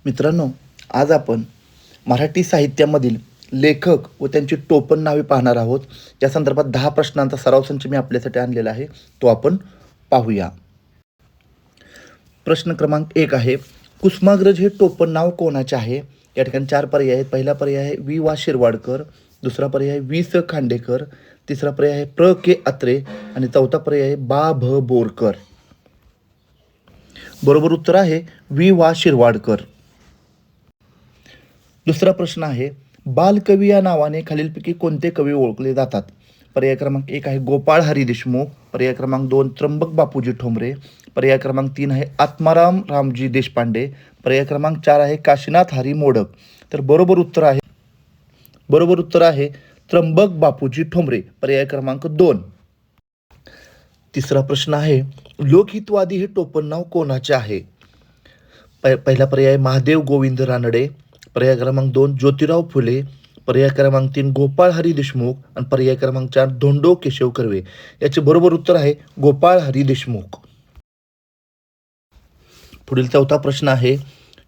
मित्रांनो, आज आपण मराठी साहित्यामधील लेखक व त्यांची टोपण नावे पाहणार आहोत. या संदर्भात 10 प्रश्नांचा सराव संच मी आपल्यासाठी आणलेला आहे, तो आपण पाहूया. प्रश्न क्रमांक 1 आहे, कुसुमाग्रज हे टोपण नाव कोणाचे आहे? या ठिकाणी 4 पर्याय आहेत. पहिला पर्याय आहे वि वा शिरवाडकर, दुसरा पर्याय आहे वि स खांडेकर, तिसरा पर्याय आहे प्र के अत्रे आणि चौथा पर्याय आहे बा भ बोरकर. बरोबर उत्तर आहे वि वा शिरवाडकर. दुसरा प्रश्न आहे, बालकवी या नावाने खालीलपैकी कोणते कवी ओळखले जातात? पर्याय क्रमांक 1 आहे गोपाळ हरी देशमुख, पर्याय क्रमांक 2 त्र्यंबक बापूजी ठोंबरे, पर्याय क्रमांक 3 आहे आत्माराम रामजी देशपांडे, पर्याय क्रमांक 4 आहे काशीनाथ हरी मोडक. तर बरोबर उत्तर आहे त्र्यंबक बापूजी ठोंबरे, पर्याय क्रमांक 2. तिसरा प्रश्न आहे, लोकहितवादी हे टोपण नाव कोणाचे आहे? पहिला पर्याय आहे महादेव गोविंद रानडे, पर्याय क्रमांक 2 ज्योतिराव फुले, पर्याय क्रमांक 3 गोपाळ हरी देशमुख आणि पर्याय क्रमांक 4 धोंडो केशव कर्वे. याचे बरोबर उत्तर आहे गोपाळ हरी देशमुख. पुढील चौथा प्रश्न आहे,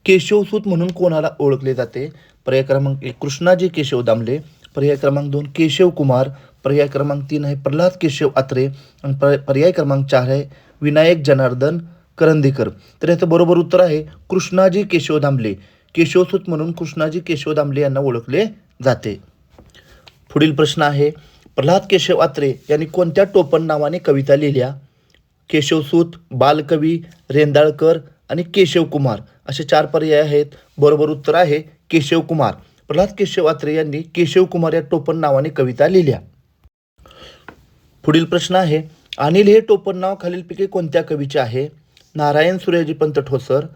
केशवसूत म्हणून कोणाला ओळखले जाते? पर्याय क्रमांक 1 कृष्णाजी केशव दामले, पर्याय क्रमांक 2 केशव कुमार, पर्याय क्रमांक 3 आहे प्रल्हाद केशव अत्रे आणि पर्याय क्रमांक 4 आहे विनायक जनार्दन करंदीकर. तर याचं बरोबर उत्तर आहे कृष्णाजी केशव दामले. केशवसूत म्हणून कृष्णाजी केशव दामले यांना ओळखले जाते. पुढील प्रश्न आहे, प्रल्हाद केशव अत्रे यांनी कोणत्या टोपण नावाने कविता लिहिल्या? केशवसूत, बालकवी, रेंदाळकर आणि केशव कुमार असे 4 पर्याय आहेत. बरोबर उत्तर आहे केशव कुमार. प्रल्हाद केशव अत्रे यांनी केशव कुमार या टोपण नावाने कविता लिहिल्या. पुढील प्रश्न आहे, अनिल हे टोपण नाव खालीलपैकी कोणत्या कवीचे आहे? नारायण सूर्यजीपंत ठोसर,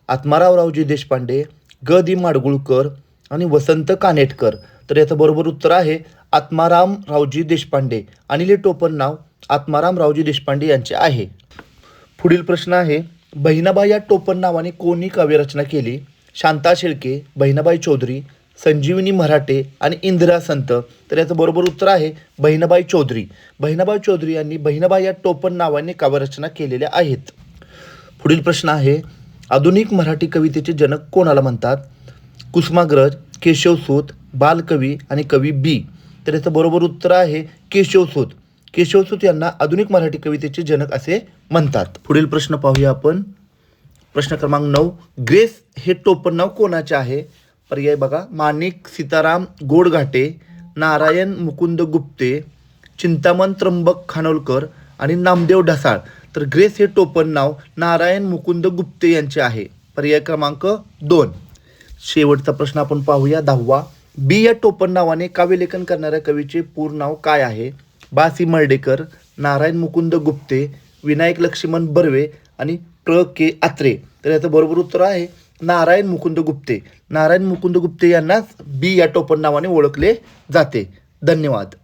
आत्माराव रावजी देशपांडे, ग दि माडगुळकर आणि वसंत कानेटकर. तर याचं बरोबर उत्तर आहे आत्माराम रावजी देशपांडे. अनिल हे टोपण नाव आत्माराम रावजी देशपांडे यांचे आहे. पुढील प्रश्न आहे, बहिणाबाई या टोपण नावाने कोणी काव्यरचना केली? शांता शेळके, बहिणाबाई चौधरी, संजीवनी मराठे आणि इंदिरा संत. तर याचं बरोबर उत्तर आहे बहिणाबाई चौधरी. बहिणाबाई चौधरी यांनी बहिणाबाई या टोपण नावाने काव्यरचना केलेल्या आहेत. पुढील प्रश्न आहे, आधुनिक मराठी कवितेचे जनक कोणाला म्हणतात? कुसुमाग्रज, केशवसूत, बालकवी आणि कवी बी. तर याचं बरोबर उत्तर आहे केशवसूत. केशवसूत यांना आधुनिक मराठी कवितेचे जनक असे म्हणतात. पुढील प्रश्न पाहूया आपण. प्रश्न क्रमांक 9, ग्रेस हे टोपण नाव कोणाचे आहे? पर्याय बघा, माणिक सीताराम गोडघाटे, नारायण मुकुंद गुप्ते, चिंतामण त्र्यंबक खानोलकर आणि नामदेव ढसाळ. तर ग्रेस हे टोपण नाव नारायण मुकुंद गुप्ते यांचे आहे. पर्याय क्रमांक 2. शेवटचा प्रश्न आपण पाहूया 10वा. बी या टोपण नावाने काव्यलेखन करणाऱ्या कवीचे पूर्ण नाव काय आहे? बासी मर्डेकर, नारायण मुकुंद गुप्ते, विनायक लक्ष्मण बर्वे आणि प्र के अत्रे. तर याचं बरोबर उत्तर आहे नारायण मुकुंद गुप्ते. नारायण मुकुंद गुप्ते यांनाच बी या टोपण नावाने ओळखले जाते. धन्यवाद.